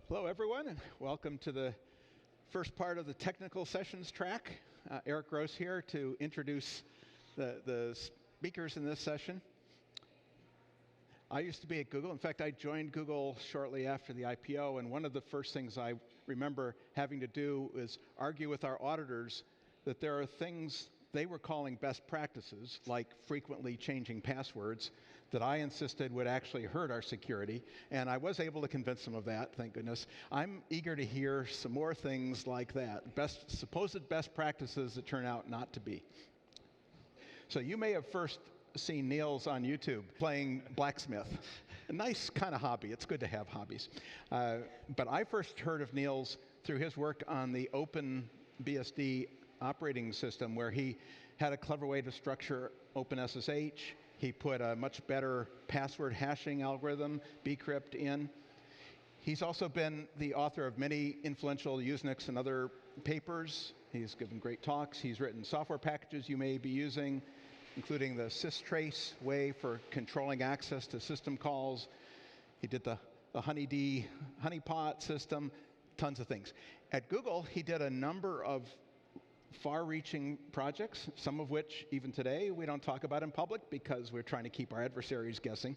Hello, everyone, and welcome to the first part of the technical sessions track. Eric Gross here to introduce the speakers in this session. I used to be at Google. In fact, I joined Google shortly after the IPO, and one of the first things I remember having to do was argue with our auditors that there are things they were calling best practices, like frequently changing passwords, that I insisted would actually hurt our security, and I was able to convince them of that, thank goodness. I'm eager to hear some more things like that, supposed best practices that turn out not to be. So you may have first seen Niels on YouTube playing blacksmith. A nice kind of hobby. It's good to have hobbies. But I first heard of Niels through his work on the OpenBSD operating system, where he had a clever way to structure OpenSSH. He put a much better password hashing algorithm, bcrypt, in. He's also been the author of many influential Usenix and other papers. He's given great talks. He's written software packages you may be using, including the systrace way for controlling access to system calls. He did the honeypot system, tons of things. At Google, he did a number of far-reaching projects, some of which, even today, we don't talk about in public because we're trying to keep our adversaries guessing.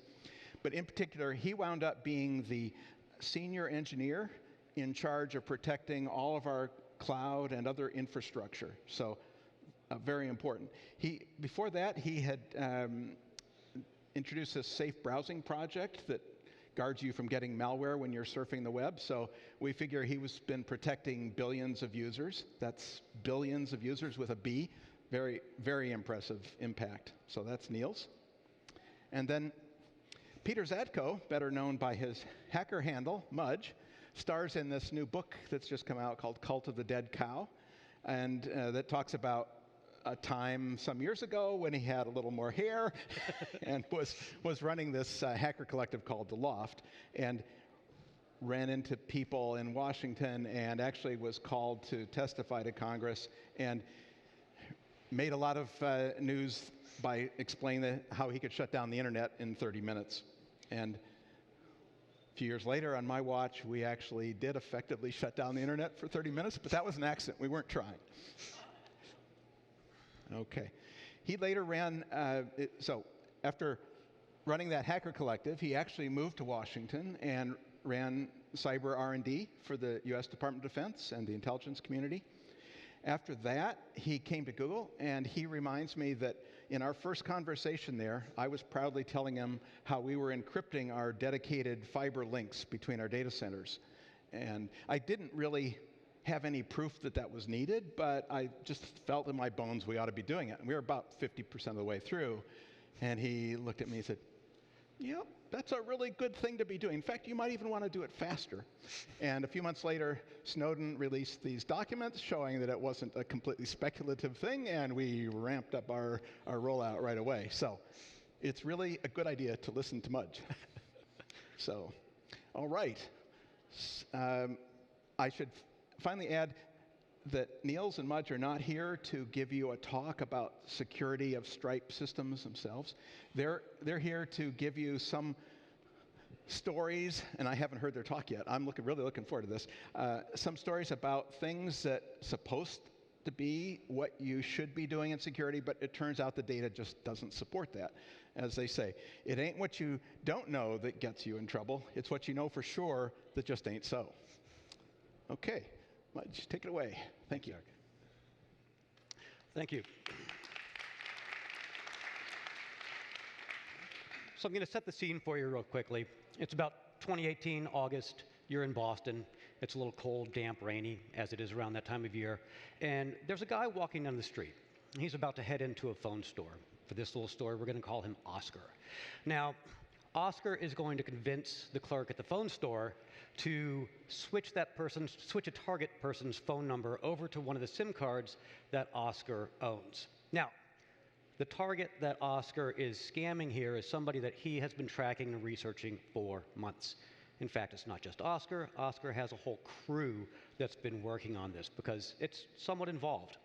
But in particular, he wound up being the senior engineer in charge of protecting all of our cloud and other infrastructure. So very important. Before that, he had introduced this safe browsing project that guards you from getting malware when you're surfing the web. So we figure he's been protecting billions of users. That's billions of users with a B. Very, very impressive impact. So that's Niels. And then Peiter Zatko, better known by his hacker handle, Mudge, stars in this new book that's just come out called Cult of the Dead Cow. And that talks about a time some years ago when he had a little more hair and was running this hacker collective called The Loft, and ran into people in Washington and actually was called to testify to Congress and made a lot of news by explaining how he could shut down the internet in 30 minutes. And a few years later, on my watch, we actually did effectively shut down the internet for 30 minutes, but that was an accident. We weren't trying. Okay. He later ran, so after running that hacker collective, he actually moved to Washington and ran cyber R&D for the US Department of Defense and the intelligence community. After that, he came to Google, and he reminds me that in our first conversation there, I was proudly telling him how we were encrypting our dedicated fiber links between our data centers. And I didn't really have any proof that that was needed, but I just felt in my bones we ought to be doing it. And we were about 50% of the way through, and he looked at me and said, "Yep, that's a really good thing to be doing. In fact, you might even want to do it faster." And a few months later, Snowden released these documents showing that it wasn't a completely speculative thing, and we ramped up our rollout right away. So it's really a good idea to listen to Mudge. So, all right. I should finally add that Niels and Mudge are not here to give you a talk about security of Stripe systems themselves. They're here to give you some stories, and I haven't heard their talk yet. I'm really looking forward to this. Some stories about things that supposed to be what you should be doing in security, but it turns out the data just doesn't support that. As they say, it ain't what you don't know that gets you in trouble. It's what you know for sure that just ain't so. Okay. Mudge, take it away. Thank you. Thank you. So I'm going to set the scene for you real quickly. It's about 2018, August. You're in Boston. It's a little cold, damp, rainy, as it is around that time of year. And there's a guy walking down the street. He's about to head into a phone store. For this little store, we're going to call him Oscar. Now, Oscar is going to convince the clerk at the phone store to switch a target person's phone number over to one of the SIM cards that Oscar owns. Now, the target that Oscar is scamming here is somebody that he has been tracking and researching for months. In fact, it's not just Oscar. Oscar has a whole crew that's been working on this because it's somewhat involved.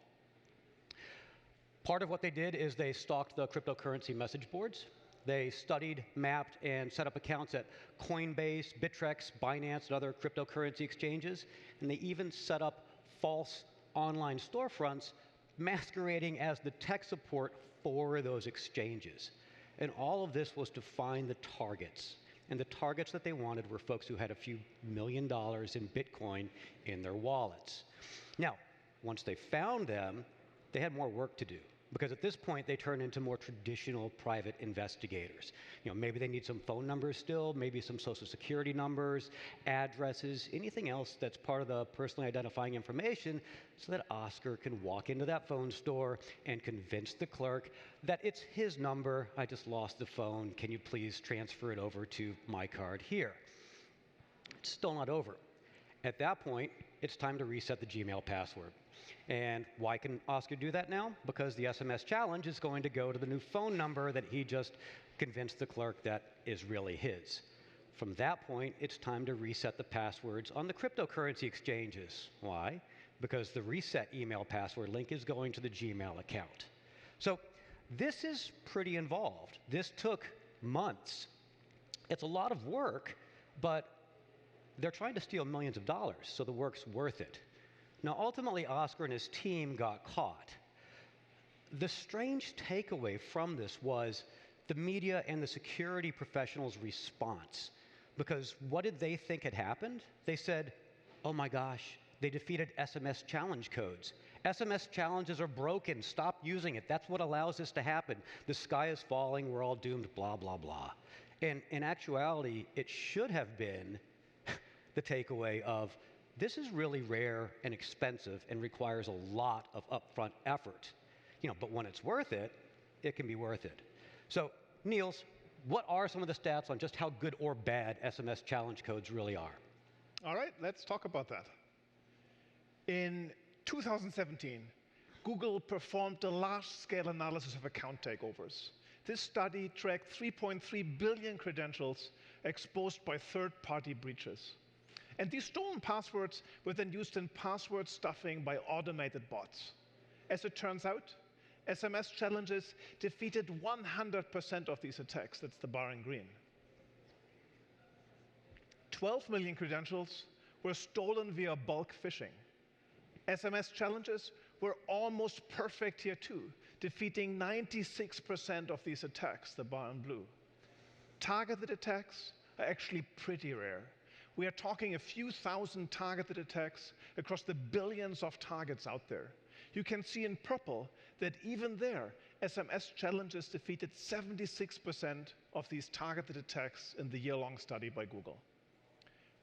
Part of what they did is they stalked the cryptocurrency message boards. They studied, mapped, and set up accounts at Coinbase, Bittrex, Binance, and other cryptocurrency exchanges. And they even set up false online storefronts masquerading as the tech support for those exchanges. And all of this was to find the targets. And the targets that they wanted were folks who had a few $1 million in Bitcoin in their wallets. Now, once they found them, they had more work to do. Because at this point, they turn into more traditional private investigators. Maybe they need some phone numbers still, maybe some social security numbers, addresses, anything else that's part of the personally identifying information so that Oscar can walk into that phone store and convince the clerk that it's his number, I just lost the phone, can you please transfer it over to my card here? It's still not over. At that point, it's time to reset the Gmail password. And why can Oscar do that now? Because the SMS challenge is going to go to the new phone number that he just convinced the clerk that is really his. From that point, it's time to reset the passwords on the cryptocurrency exchanges. Why? Because the reset email password link is going to the Gmail account. So this is pretty involved. This took months. It's a lot of work, but they're trying to steal millions of dollars, so the work's worth it. Now, ultimately, Oscar and his team got caught. The strange takeaway from this was the media and the security professionals' response. Because what did they think had happened? They said, oh my gosh, they defeated SMS challenge codes. SMS challenges are broken. Stop using it. That's what allows this to happen. The sky is falling. We're all doomed, blah, blah, blah. And in actuality, it should have been the takeaway of, this is really rare and expensive and requires a lot of upfront effort. But when it's worth it, it can be worth it. So, Niels, what are some of the stats on just how good or bad SMS challenge codes really are? All right, let's talk about that. In 2017, Google performed a large-scale analysis of account takeovers. This study tracked 3.3 billion credentials exposed by third-party breaches. And these stolen passwords were then used in password stuffing by automated bots. As it turns out, SMS challenges defeated 100% of these attacks. That's the bar in green. 12 million credentials were stolen via bulk phishing. SMS challenges were almost perfect here too, defeating 96% of these attacks, the bar in blue. Targeted attacks are actually pretty rare. We are talking a few thousand targeted attacks across the billions of targets out there. You can see in purple that even there, SMS challenges defeated 76% of these targeted attacks in the year-long study by Google.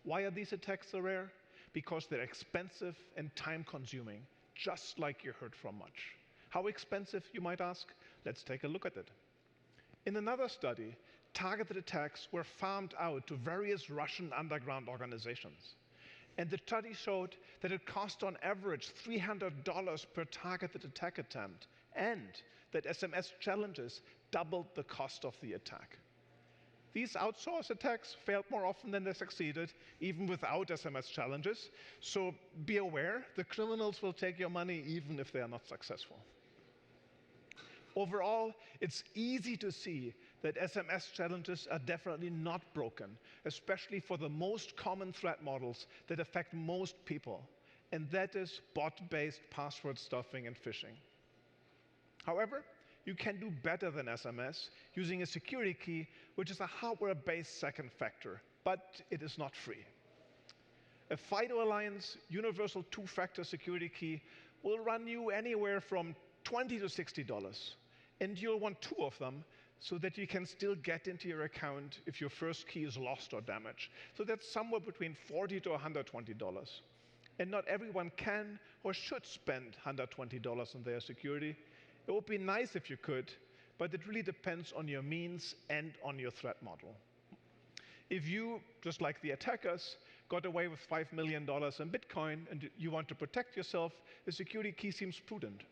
Why are these attacks so rare? Because they're expensive and time-consuming, just like you heard from Mudge. How expensive, you might ask? Let's take a look at it. In another study, targeted attacks were farmed out to various Russian underground organizations. And the study showed that it cost on average $300 per targeted attack attempt, and that SMS challenges doubled the cost of the attack. These outsourced attacks failed more often than they succeeded, even without SMS challenges. So be aware, the criminals will take your money even if they are not successful. Overall, it's easy to see that SMS challenges are definitely not broken, especially for the most common threat models that affect most people, and that is bot-based password stuffing and phishing. However, you can do better than SMS using a security key, which is a hardware-based second factor, but it is not free. A FIDO Alliance universal two-factor security key will run you anywhere from $20 to $60. And you'll want two of them so that you can still get into your account if your first key is lost or damaged. So that's somewhere between $40 to $120. And not everyone can or should spend $120 on their security. It would be nice if you could, but it really depends on your means and on your threat model. If you, just like the attackers, got away with $5 million in Bitcoin and you want to protect yourself, a security key seems prudent.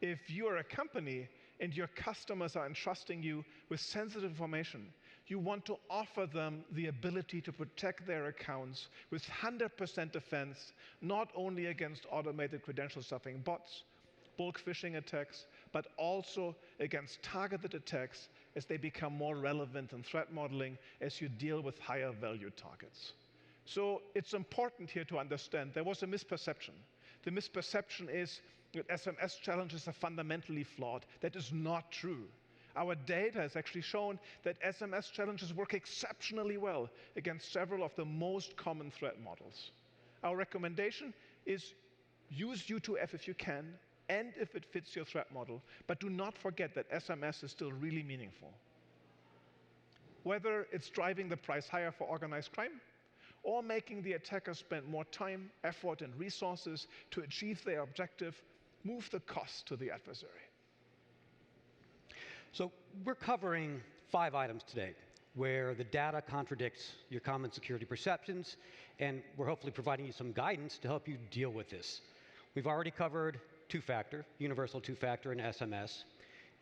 If you are a company and your customers are entrusting you with sensitive information, you want to offer them the ability to protect their accounts with 100% defense, not only against automated credential stuffing bots, bulk phishing attacks, but also against targeted attacks as they become more relevant in threat modeling as you deal with higher value targets. So it's important here to understand there was a misperception. The misperception is that SMS challenges are fundamentally flawed. That is not true. Our data has actually shown that SMS challenges work exceptionally well against several of the most common threat models. Our recommendation is use U2F if you can, and if it fits your threat model, but do not forget that SMS is still really meaningful. Whether it's driving the price higher for organized crime, or making the attacker spend more time, effort, and resources to achieve their objective, move the cost to the adversary. So we're covering 5 items today where the data contradicts your common security perceptions, and we're hopefully providing you some guidance to help you deal with this. We've already covered two-factor, universal two-factor, and SMS.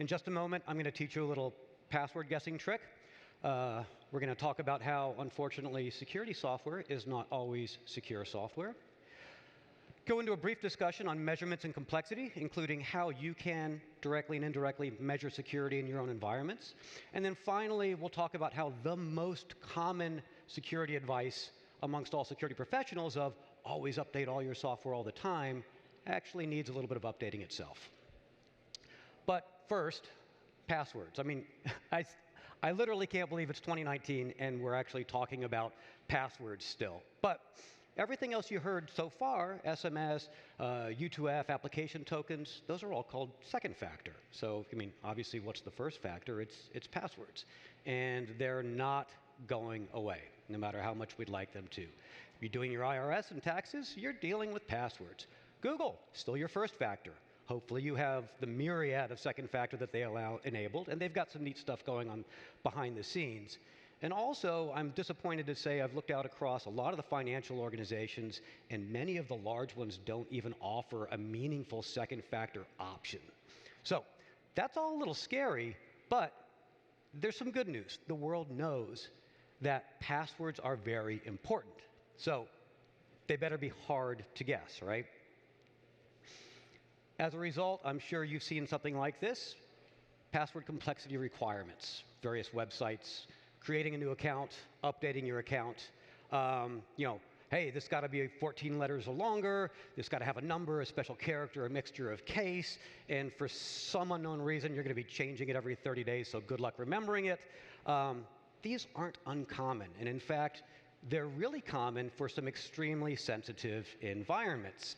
In just a moment, I'm going to teach you a little password guessing trick. We're going to talk about how, unfortunately, security software is not always secure software. Go into a brief discussion on measurements and complexity, including how you can directly and indirectly measure security in your own environments. And then finally, we'll talk about how the most common security advice amongst all security professionals of always update all your software all the time actually needs a little bit of updating itself. But first, passwords. I mean, I literally can't believe it's 2019 and we're actually talking about passwords still. But everything else you heard so far, SMS, U2F, application tokens, those are all called second factor. So, I mean, obviously, what's the first factor? It's passwords. And they're not going away, no matter how much we'd like them to. If you're doing your IRS and taxes, you're dealing with passwords. Google, still your first factor. Hopefully you have the myriad of second factor that they allow enabled, and they've got some neat stuff going on behind the scenes. And also, I'm disappointed to say I've looked out across a lot of the financial organizations, and many of the large ones don't even offer a meaningful second factor option. So that's all a little scary, but there's some good news. The world knows that passwords are very important. So they better be hard to guess, right? As a result, I'm sure you've seen something like this. Password complexity requirements, various websites, creating a new account, updating your account. Hey, this got to be 14 letters or longer. This got to have a number, a special character, a mixture of case. And for some unknown reason, you're going to be changing it every 30 days, so good luck remembering it. These aren't uncommon. And in fact, they're really common for some extremely sensitive environments.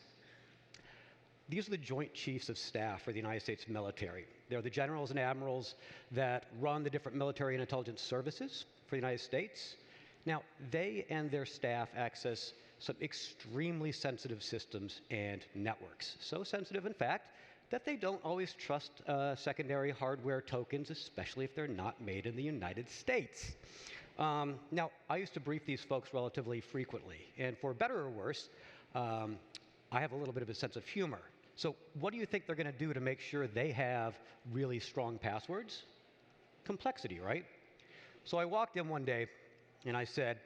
These are the Joint Chiefs of Staff for the United States military. They're the generals and admirals that run the different military and intelligence services for the United States. Now, they and their staff access some extremely sensitive systems and networks. So sensitive, in fact, that they don't always trust secondary hardware tokens, especially if they're not made in the United States. Now, I used to brief these folks relatively frequently, and for better or worse, I have a little bit of a sense of humor. So what do you think they're going to do to make sure they have really strong passwords? Complexity, right? So I walked in one day, and I said,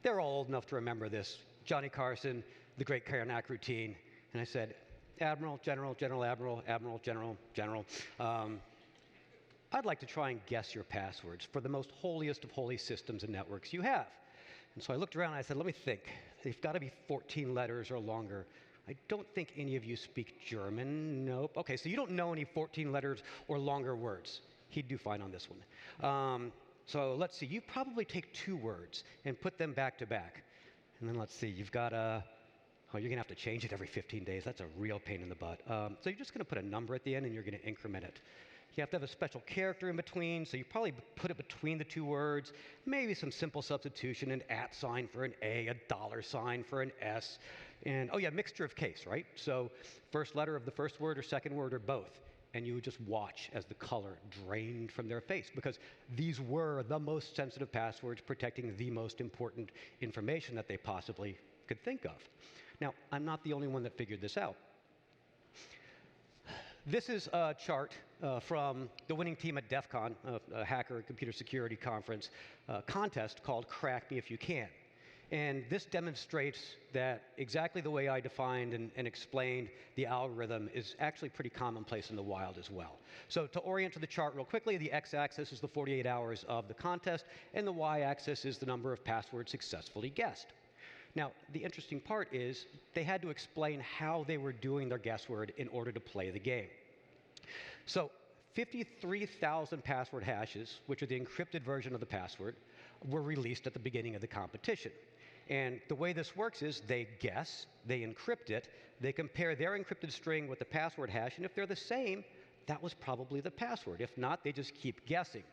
they're all old enough to remember this. Johnny Carson, the Great Karnak routine. And I said, Admiral, General, General, Admiral, Admiral, General, General. I'd like to try and guess your passwords for the most holiest of holy systems and networks you have. And so I looked around and I said, let me think. They've got to be 14 letters or longer. I don't think any of you speak German. Nope. Okay, so you don't know any 14 letters or longer words. He'd do fine on this one. So let's see. You probably take 2 words and put them back to back. And then let's see. You've got a... Oh, you're going to have to change it every 15 days. That's a real pain in the butt. So you're just going to put a number at the end and you're going to increment it. You have to have a special character in between, so you probably put it between the 2 words, maybe some simple substitution, an @ sign for an A, a $ for an S, and oh yeah, mixture of case, right? So first letter of the first word or second word or both, and you would just watch as the color drained from their face, because these were the most sensitive passwords protecting the most important information that they possibly could think of. Now, I'm not the only one that figured this out. This is a chart from the winning team at DEF CON, a hacker and computer security conference contest called Crack Me If You Can. And this demonstrates that exactly the way I defined and explained the algorithm is actually pretty commonplace in the wild as well. So to orient to the chart real quickly, the x-axis is the 48 hours of the contest, and the y-axis is the number of passwords successfully guessed. Now, the interesting part is they had to explain how they were doing their guessword in order to play the game. So 53,000 password hashes, which are the encrypted version of the password, were released at the beginning of the competition. And the way this works is they guess, they encrypt it, they compare their encrypted string with the password hash, and if they're the same, that was probably the password. If not, they just keep guessing.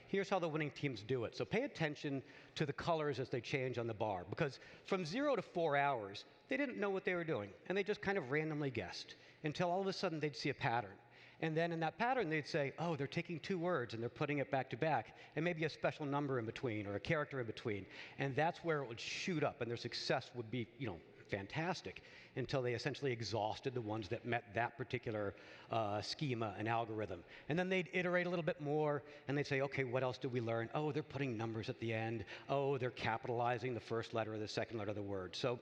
Here's how the winning teams do it. So pay attention to the colors as they change on the bar, because from 0 to 4 hours, they didn't know what they were doing, and they just kind of randomly guessed, until all of a sudden they'd see a pattern. And then in that pattern, they'd say, oh, they're taking 2 words and they're putting it back to back, and maybe a special number in between or a character in between. And that's where it would shoot up, and their success would be, fantastic, until they essentially exhausted the ones that met that particular schema and algorithm. And then they'd iterate a little bit more, and they'd say, okay, what else did we learn? Oh, they're putting numbers at the end. Oh, they're capitalizing the first letter or the second letter of the word. So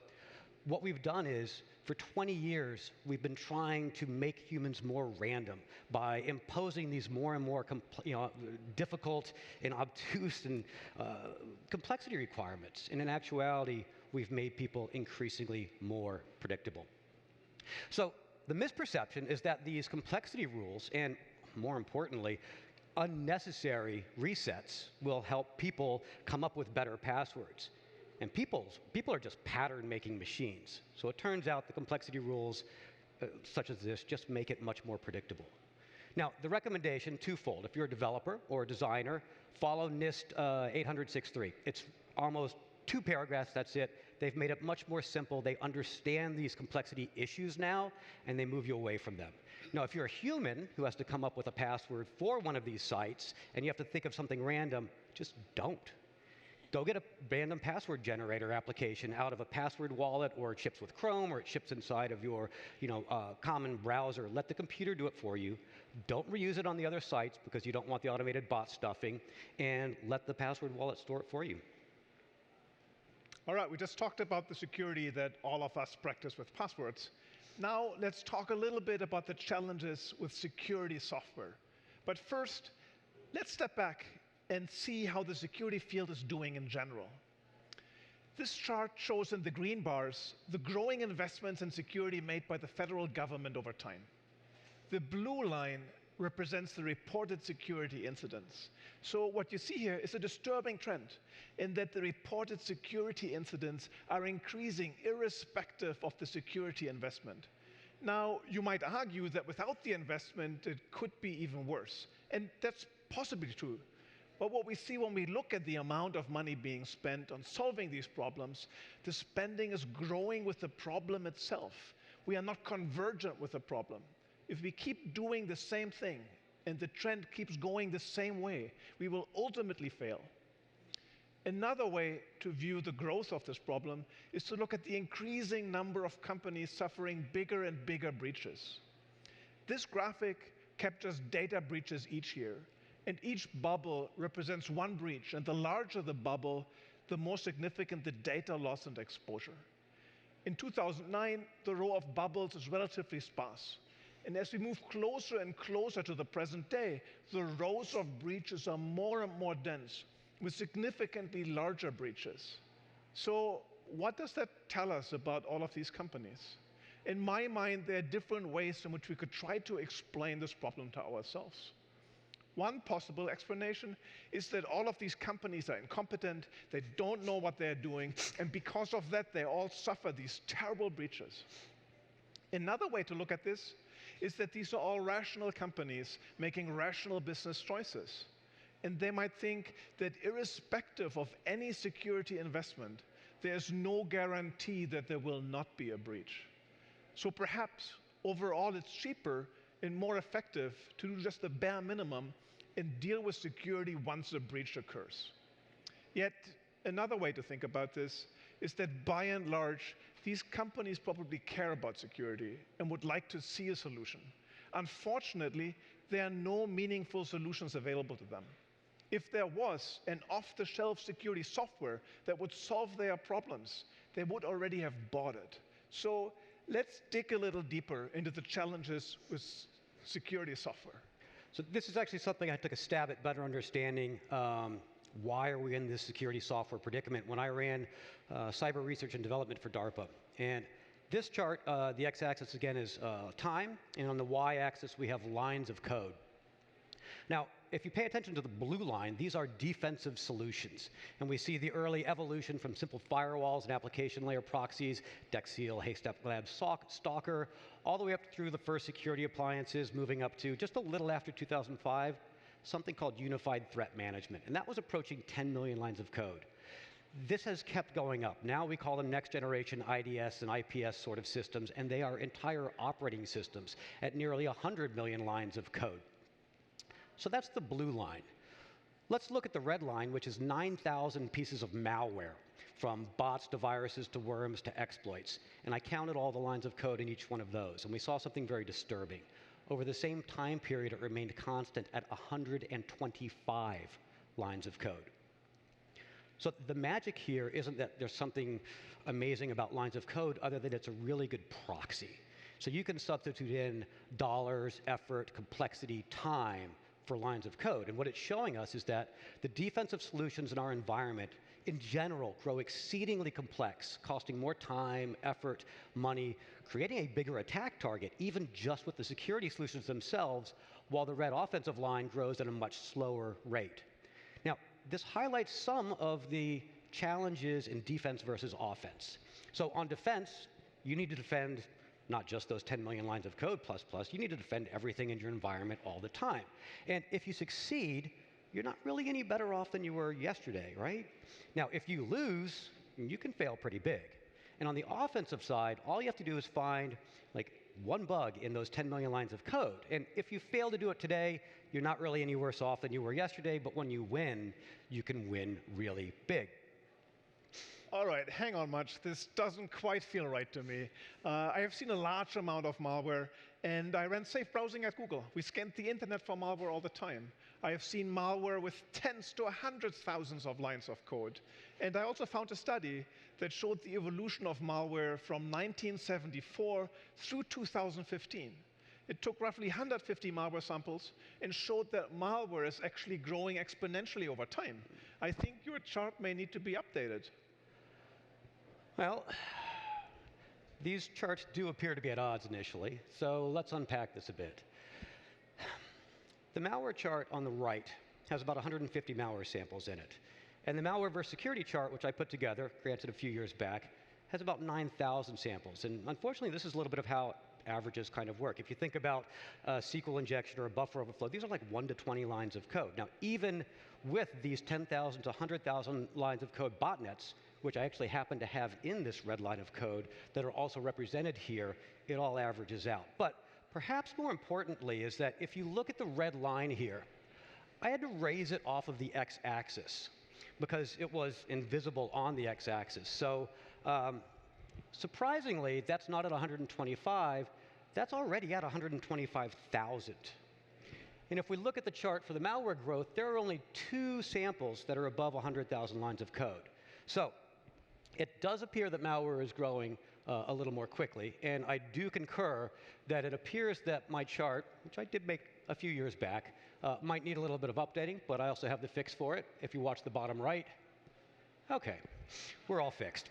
what we've done is, for 20 years, we've been trying to make humans more random by imposing these more and more difficult and obtuse and complexity requirements. And in actuality, we've made people increasingly more predictable. So the misperception is that these complexity rules, and more importantly, unnecessary resets, will help people come up with better passwords. And people are just pattern-making machines. So it turns out the complexity rules, such as this, just make it much more predictable. Now, the recommendation, twofold. If you're a developer or a designer, follow NIST 800-63. It's almost 2 paragraphs, that's it. They've made it much more simple. They understand these complexity issues now, and they move you away from them. Now, if you're a human who has to come up with a password for one of these sites, and you have to think of something random, just don't. Go get a random password generator application out of a password wallet, or it ships with Chrome, or it ships inside of your common browser. Let the computer do it for you. Don't reuse it on the other sites because you don't want the automated bot stuffing, and let the password wallet store it for you. All right, we just talked about the security that all of us practice with passwords. Now let's talk a little bit about the challenges with security software. But first, let's step back and see how the security field is doing in general. This chart shows in the green bars the growing investments in security made by the federal government over time. The blue line represents the reported security incidents. So what you see here is a disturbing trend in that the reported security incidents are increasing irrespective of the security investment. Now, you might argue that without the investment, it could be even worse. And that's possibly true. But what we see when we look at the amount of money being spent on solving these problems, the spending is growing with the problem itself. We are not convergent with the problem. If we keep doing the same thing and the trend keeps going the same way, we will ultimately fail. Another way to view the growth of this problem is to look at the increasing number of companies suffering bigger and bigger breaches. This graphic captures data breaches each year. And each bubble represents one breach, and the larger the bubble, the more significant the data loss and exposure. In 2009, the row of bubbles is relatively sparse. And as we move closer and closer to the present day, the rows of breaches are more and more dense, with significantly larger breaches. So what does that tell us about all of these companies? In my mind, there are different ways in which we could try to explain this problem to ourselves. One possible explanation is that all of these companies are incompetent, they don't know what they're doing, and because of that, they all suffer these terrible breaches. Another way to look at this is that these are all rational companies making rational business choices. And they might think that irrespective of any security investment, there's no guarantee that there will not be a breach. So perhaps overall it's cheaper and more effective to do just the bare minimum and deal with security once a breach occurs. Yet, another way to think about this is that by and large, these companies probably care about security and would like to see a solution. Unfortunately, there are no meaningful solutions available to them. If there was an off-the-shelf security software that would solve their problems, they would already have bought it. So let's dig a little deeper into the challenges with security software. So this is actually something I took a stab at better understanding. Why are we in this security software predicament? When I ran cyber research and development for DARPA. And this chart, the x-axis again is time, and on the y-axis we have lines of code. Now, if you pay attention to the blue line, these are defensive solutions. And we see the early evolution from simple firewalls and application layer proxies, DexSeal, Haystack Labs, Stalker, all the way up through the first security appliances, moving up to just a little after 2005, something called Unified Threat Management. And that was approaching 10 million lines of code. This has kept going up. Now we call them next generation IDS and IPS sort of systems, and they are entire operating systems at nearly 100 million lines of code. So that's the blue line. Let's look at the red line, which is 9,000 pieces of malware, from bots to viruses to worms to exploits. And I counted all the lines of code in each one of those, and we saw something very disturbing. Over the same time period, it remained constant at 125 lines of code. So the magic here isn't that there's something amazing about lines of code other than it's a really good proxy. So you can substitute in dollars, effort, complexity, time for lines of code. And what it's showing us is that the defensive solutions in our environment in general grow exceedingly complex, costing more time, effort, money, creating a bigger attack target, even just with the security solutions themselves, while the red offensive line grows at a much slower rate. Now, this highlights some of the challenges in defense versus offense. So on defense, you need to defend not just those 10 million lines of code plus, you need to defend everything in your environment all the time. And if you succeed, you're not really any better off than you were yesterday, right? Now, if you lose, you can fail pretty big. And on the offensive side, all you have to do is find like one bug in those 10 million lines of code. And if you fail to do it today, you're not really any worse off than you were yesterday, but when you win, you can win really big. All right, hang on, Mudge. This doesn't quite feel right to me. I have seen a large amount of malware, and I ran safe browsing at Google. We scanned the internet for malware all the time. I have seen malware with tens to hundreds thousands of lines of code. And I also found a study that showed the evolution of malware from 1974 through 2015. It took roughly 150 malware samples and showed that malware is actually growing exponentially over time. I think your chart may need to be updated. Well, these charts do appear to be at odds initially, so let's unpack this a bit. The malware chart on the right has about 150 malware samples in it. And the malware versus security chart, which I put together, granted a few years back, has about 9,000 samples. And unfortunately, this is a little bit of how averages kind of work. If you think about SQL injection or a buffer overflow, these are like 1 to 20 lines of code. Now, even with these 10,000 to 100,000 lines of code botnets, which I actually happen to have in this red line of code that are also represented here, it all averages out. But perhaps more importantly is that if you look at the red line here, I had to raise it off of the x-axis because it was invisible on the x-axis. So surprisingly, that's not at 125, that's already at 125,000. And if we look at the chart for the malware growth, there are only 2 samples that are above 100,000 lines of code. So it does appear that malware is growing a little more quickly, and I do concur that it appears that my chart, which I did make a few years back, might need a little bit of updating, but I also have the fix for it. If you watch the bottom right, okay, we're all fixed.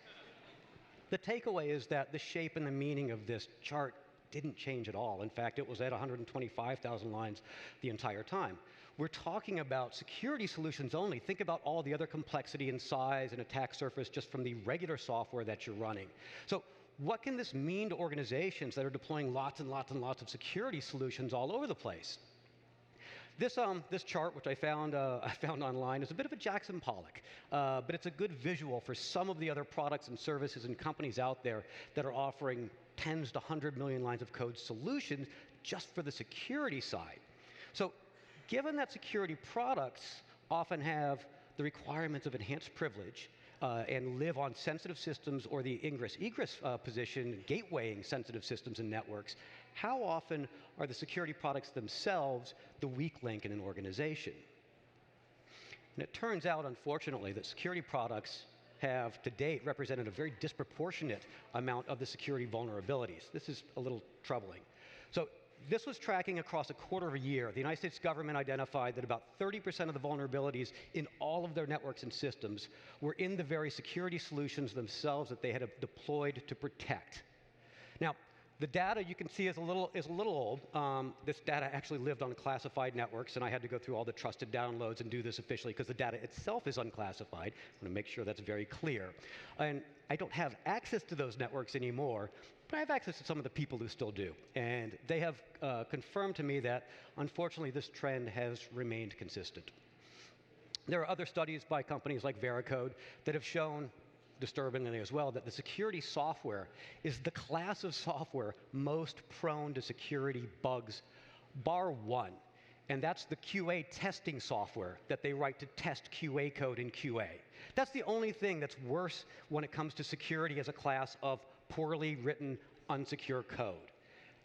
The takeaway is that the shape and the meaning of this chart didn't change at all. In fact, it was at 125,000 lines the entire time. We're talking about security solutions only. Think about all the other complexity and size and attack surface just from the regular software that you're running. So what can this mean to organizations that are deploying lots and lots and lots of security solutions all over the place? This chart, which I found online, is a bit of a Jackson Pollock, but it's a good visual for some of the other products and services and companies out there that are offering tens to 100 million lines of code solutions just for the security side. So given that security products often have the requirements of enhanced privilege and live on sensitive systems or the ingress-egress position, gatewaying sensitive systems and networks, how often are the security products themselves the weak link in an organization? And it turns out, unfortunately, that security products have, to date, represented a very disproportionate amount of the security vulnerabilities. This is a little troubling. So this was tracking across a quarter of a year. The United States government identified that about 30% of the vulnerabilities in all of their networks and systems were in the very security solutions themselves that they had deployed to protect. Now, the data you can see is a little old. This data actually lived on classified networks, and I had to go through all the trusted downloads and do this officially because the data itself is unclassified. I want to make sure that's very clear. And I don't have access to those networks anymore, but I have access to some of the people who still do. And they have confirmed to me that, unfortunately, this trend has remained consistent. There are other studies by companies like Veracode that have shown, disturbingly as well, that the security software is the class of software most prone to security bugs, bar one. And that's the QA testing software that they write to test QA code in QA. That's the only thing that's worse when it comes to security as a class of poorly written, unsecure code.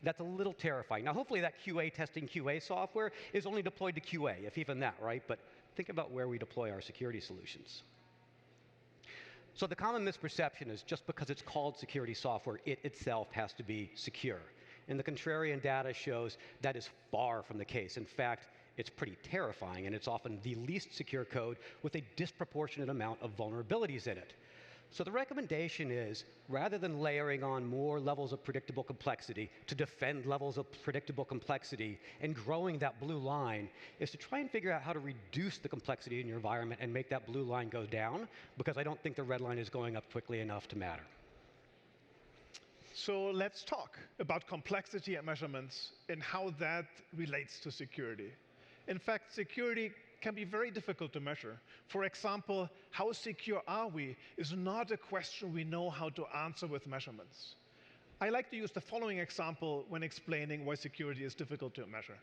That's a little terrifying. Now, hopefully that QA testing QA software is only deployed to QA, if even that, right? But think about where we deploy our security solutions. So the common misperception is just because it's called security software, it itself has to be secure. And the contrarian data shows that is far from the case. In fact, it's pretty terrifying, and it's often the least secure code with a disproportionate amount of vulnerabilities in it. So the recommendation is, rather than layering on more levels of predictable complexity to defend levels of predictable complexity and growing that blue line, is to try and figure out how to reduce the complexity in your environment and make that blue line go down, because I don't think the red line is going up quickly enough to matter. So let's talk about complexity and measurements and how that relates to security. In fact, security can be very difficult to measure. For example, how secure are we is not a question we know how to answer with measurements. I like to use the following example when explaining why security is difficult to measure.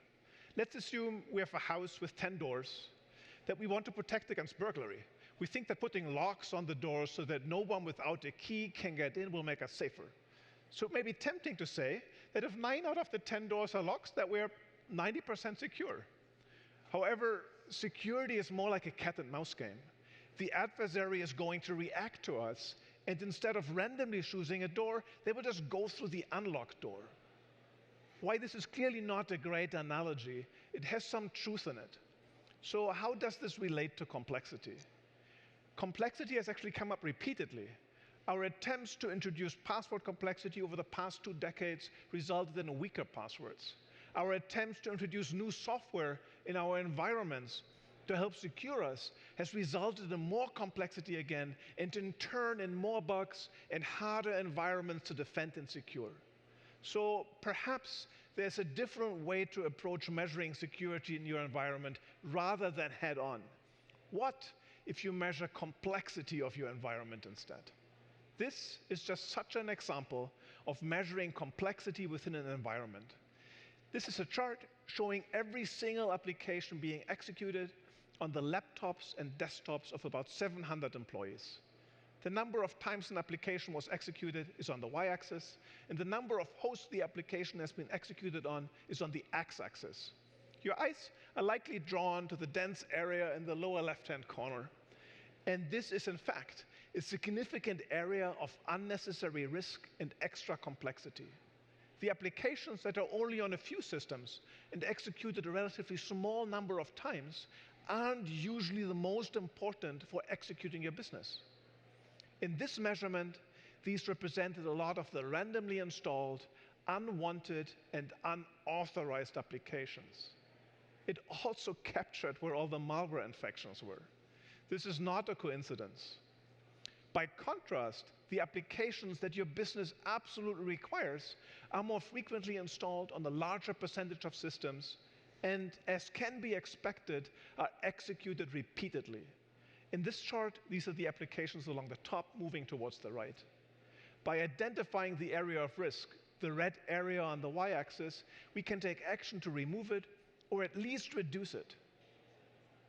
Let's assume we have a house with 10 doors that we want to protect against burglary. We think that putting locks on the doors so that no one without a key can get in will make us safer. So it may be tempting to say that if 9 out of the 10 doors are locked, that we're 90% secure. However, security is more like a cat and mouse game. The adversary is going to react to us, and instead of randomly choosing a door, they will just go through the unlocked door. Why this is clearly not a great analogy, it has some truth in it. So how does this relate to complexity? Complexity has actually come up repeatedly. Our attempts to introduce password complexity over the past 2 decades resulted in weaker passwords. Our attempts to introduce new software in our environments to help secure us has resulted in more complexity again, and in turn in more bugs and harder environments to defend and secure. So perhaps there's a different way to approach measuring security in your environment rather than head-on. What if you measure complexity of your environment instead? This is just such an example of measuring complexity within an environment. This is a chart showing every single application being executed on the laptops and desktops of about 700 employees. The number of times an application was executed is on the y-axis, and the number of hosts the application has been executed on is on the x-axis. Your eyes are likely drawn to the dense area in the lower left-hand corner. And this is, in fact, a significant area of unnecessary risk and extra complexity. The applications that are only on a few systems and executed a relatively small number of times aren't usually the most important for executing your business. In this measurement, these represented a lot of the randomly installed, unwanted, and unauthorized applications. It also captured where all the malware infections were. This is not a coincidence. By contrast, the applications that your business absolutely requires are more frequently installed on a larger percentage of systems and, as can be expected, are executed repeatedly. In this chart, these are the applications along the top moving towards the right. By identifying the area of risk, the red area on the y-axis, we can take action to remove it or at least reduce it.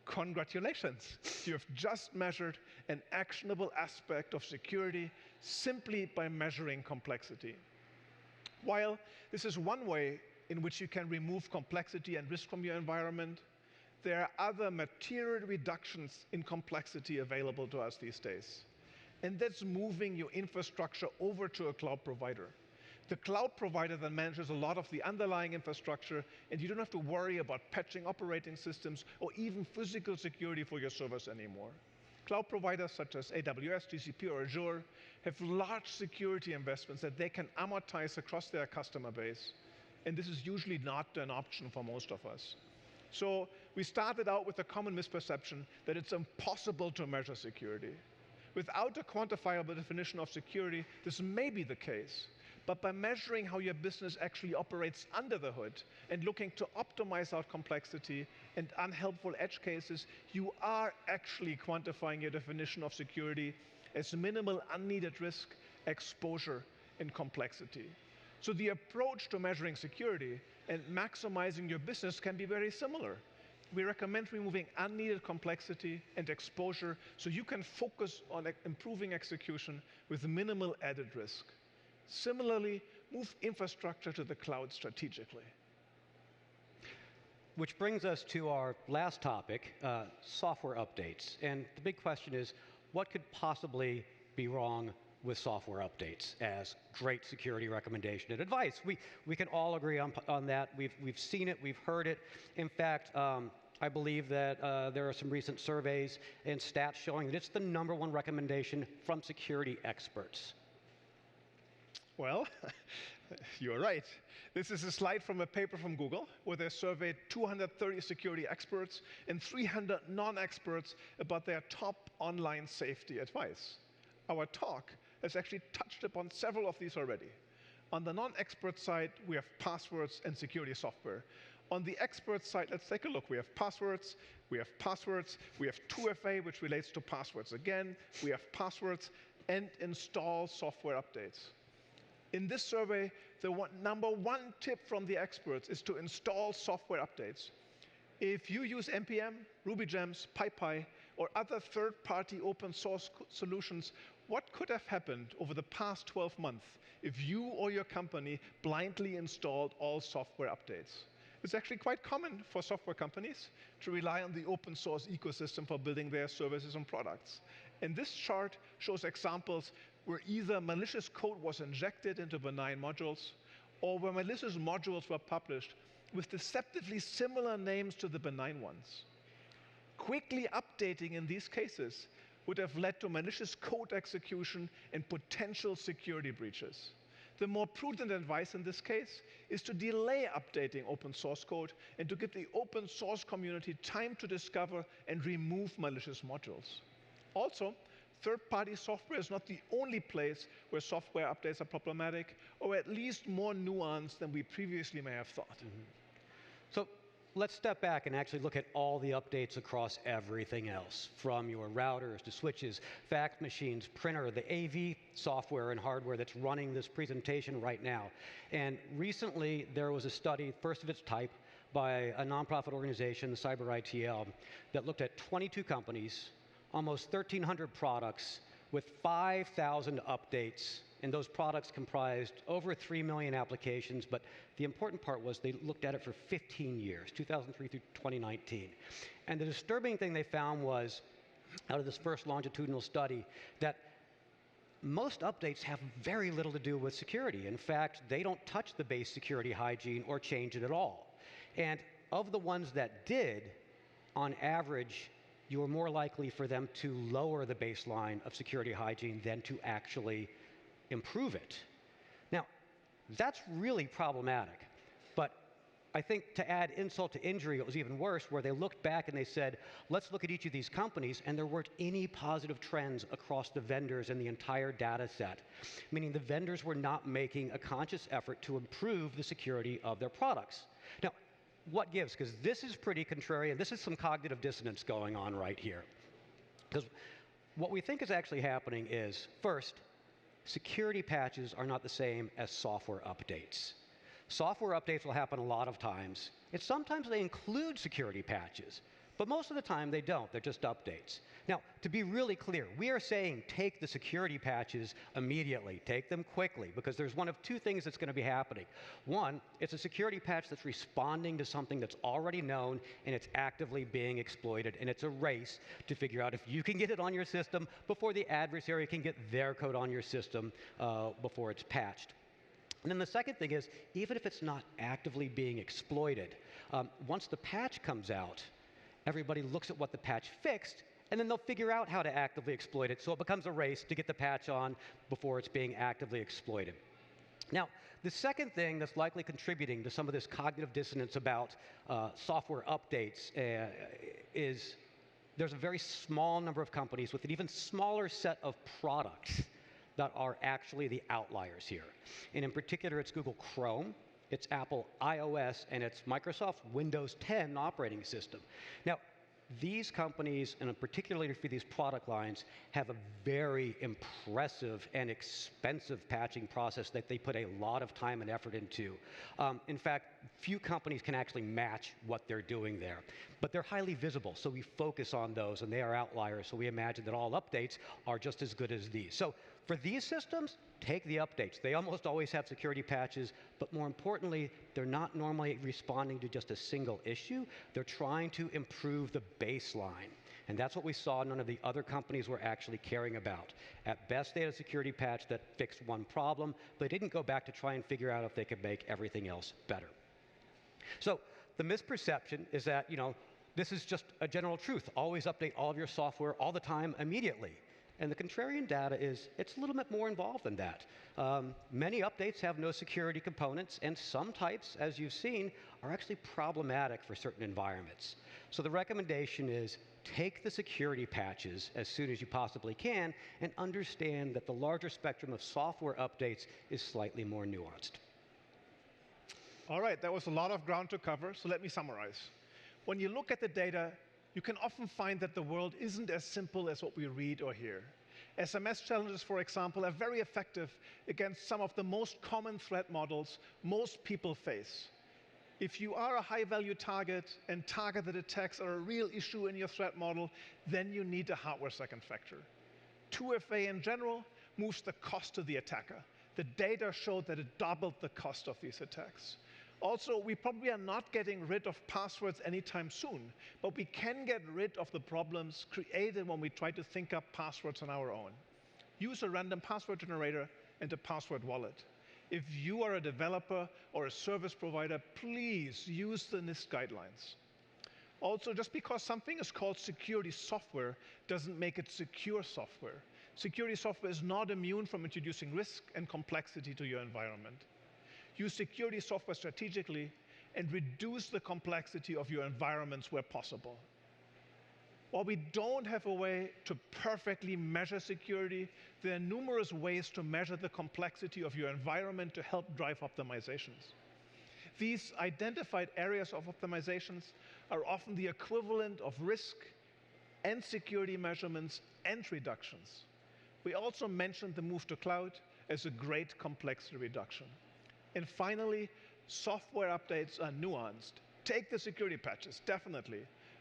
Congratulations, you have just measured an actionable aspect of security simply by measuring complexity. While this is one way in which you can remove complexity and risk from your environment, there are other material reductions in complexity available to us these days. And that's moving your infrastructure over to a cloud provider. The cloud provider then manages a lot of the underlying infrastructure, and you don't have to worry about patching operating systems or even physical security for your servers anymore. Cloud providers such as AWS, GCP, or Azure have large security investments that they can amortize across their customer base. And this is usually not an option for most of us. So we started out with a common misperception that it's impossible to measure security. Without a quantifiable definition of security, this may be the case. But by measuring how your business actually operates under the hood and looking to optimize out complexity and unhelpful edge cases, you are actually quantifying your definition of security as minimal unneeded risk, exposure, and complexity. So the approach to measuring security and maximizing your business can be very similar. We recommend removing unneeded complexity and exposure so you can focus on improving execution with minimal added risk. Similarly, move infrastructure to the cloud strategically. Which brings us to our last topic, software updates. And the big question is, what could possibly be wrong with software updates as great security recommendation and advice? We can all agree on that. We've seen it, we've heard it. In fact, I believe that there are some recent surveys and stats showing that it's the #1 recommendation from security experts. Well, you're right. This is a slide from a paper from Google where they surveyed 230 security experts and 300 non-experts about their top online safety advice. Our talk has actually touched upon several of these already. On the non-expert side, we have passwords and security software. On the expert side, let's take a look. We have passwords, we have 2FA, which relates to passwords again, we have passwords, and install software updates. In this survey, the #1 tip from the experts is to install software updates. If you use NPM, RubyGems, PyPy, or other third-party open source solutions, what could have happened over the past 12 months if you or your company blindly installed all software updates? It's actually quite common for software companies to rely on the open source ecosystem for building their services and products. And this chart shows examples where either malicious code was injected into benign modules or where malicious modules were published with deceptively similar names to the benign ones. Quickly updating in these cases would have led to malicious code execution and potential security breaches. The more prudent advice in this case is to delay updating open source code and to give the open source community time to discover and remove malicious modules. Also, third-party software is not the only place where software updates are problematic, or at least more nuanced than we previously may have thought. So let's step back and actually look at all the updates across everything else, from your routers to switches, fax machines, printer, the AV software and hardware that's running this presentation right now. And recently, there was a study, first of its type, by a nonprofit organization, the Cyber ITL, that looked at 22 companies, almost 1,300 products with 5,000 updates, and those products comprised over 3 million applications, but the important part was they looked at it for 15 years, 2003 through 2019. And the disturbing thing they found was, out of this first longitudinal study, that most updates have very little to do with security. In fact, they don't touch the base security hygiene or change it at all. And of the ones that did, on average, you were more likely for them to lower the baseline of security hygiene than to actually improve it. Now, that's really problematic. But I think to add insult to injury, it was even worse, where they looked back and they said, let's look at each of these companies, and there weren't any positive trends across the vendors and the entire data set, meaning the vendors were not making a conscious effort to improve the security of their products. Now, what gives? Because this is pretty contrary, and this is some cognitive dissonance going on right here. Because what we think is actually happening is, first, security patches are not the same as software updates. Software updates will happen a lot of times, and sometimes they include security patches. But most of the time they don't, they're just updates. Now, to be really clear, we are saying take the security patches immediately, take them quickly, because there's one of two things that's going to be happening. One, it's a security patch that's responding to something that's already known and it's actively being exploited, and it's a race to figure out if you can get it on your system before the adversary can get their code on your system before it's patched. And then the second thing is, even if it's not actively being exploited, once the patch comes out, everybody looks at what the patch fixed, and then they'll figure out how to actively exploit it, so it becomes a race to get the patch on before it's being actively exploited. Now, the second thing that's likely contributing to some of this cognitive dissonance about software updates is there's a very small number of companies with an even smaller set of products that are actually the outliers here. And in particular, it's Google Chrome, it's Apple iOS, and it's Microsoft Windows 10 operating system. Now, these companies, and particularly for these product lines, have a very impressive and expensive patching process that they put a lot of time and effort into. In fact, few companies can actually match what they're doing there. But they're highly visible, so we focus on those, and they are outliers, so we imagine that all updates are just as good as these. So for these systems, take the updates. They almost always have security patches, but more importantly, they're not normally responding to just a single issue. They're trying to improve the baseline. And that's what we saw none of the other companies were actually caring about. At best, they had a security patch that fixed one problem, but they didn't go back to try and figure out if they could make everything else better. So the misperception is that, this is just a general truth. Always update all of your software all the time, immediately. And the contrarian data is, it's a little bit more involved than that. Many updates have no security components, and some types, as you've seen, are actually problematic for certain environments. So the recommendation is take the security patches as soon as you possibly can, and understand that the larger spectrum of software updates is slightly more nuanced. All right, that was a lot of ground to cover, so let me summarize. When you look at the data, you can often find that the world isn't as simple as what we read or hear. SMS challenges, for example, are very effective against some of the most common threat models most people face. If you are a high-value target and targeted attacks are a real issue in your threat model, then you need a hardware second factor. 2FA in general moves the cost to the attacker. The data showed that it doubled the cost of these attacks. Also, we probably are not getting rid of passwords anytime soon, but we can get rid of the problems created when we try to think up passwords on our own. Use a random password generator and a password wallet. If you are a developer or a service provider, please use the NIST guidelines. Also, just because something is called security software doesn't make it secure software. Security software is not immune from introducing risk and complexity to your environment. Use security software strategically and reduce the complexity of your environments where possible. While we don't have a way to perfectly measure security, there are numerous ways to measure the complexity of your environment to help drive optimizations. These identified areas of optimizations are often the equivalent of risk and security measurements and reductions. We also mentioned the move to cloud as a great complexity reduction. And finally, software updates are nuanced. Take the security patches, definitely,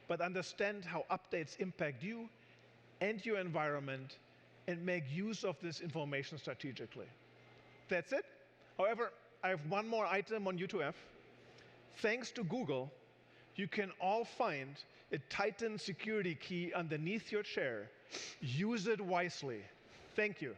but understand how updates impact you and your environment and make use of this information strategically. That's it. However, I have one more item on U2F. Thanks to Google, you can all find a Titan security key underneath your chair. Use it wisely. Thank you.